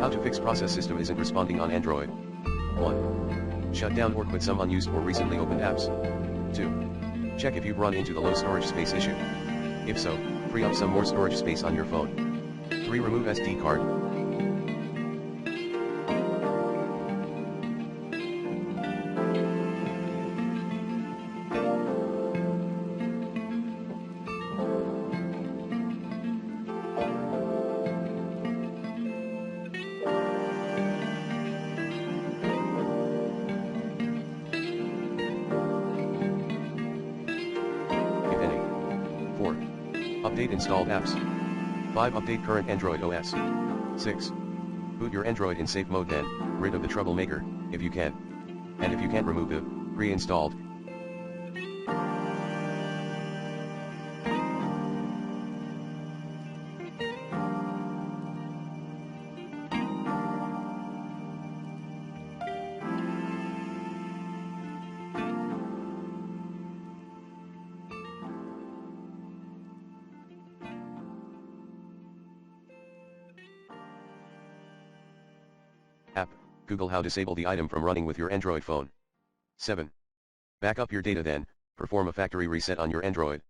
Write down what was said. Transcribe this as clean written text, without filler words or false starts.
How to fix process system isn't responding on Android. 1. Shut down or quit some unused or recently opened apps. 2. Check if you've run into the low storage space issue. If so, free up some more storage space on your phone. 3. Remove SD card. Update installed apps. 5. Update current Android OS. 6. Boot your Android in safe mode, then rid of the troublemaker, if you can. And if you can't, remove the pre-installed. App, Google how disable the item from running with your Android phone. 7. Back up your data, then perform a factory reset on your Android.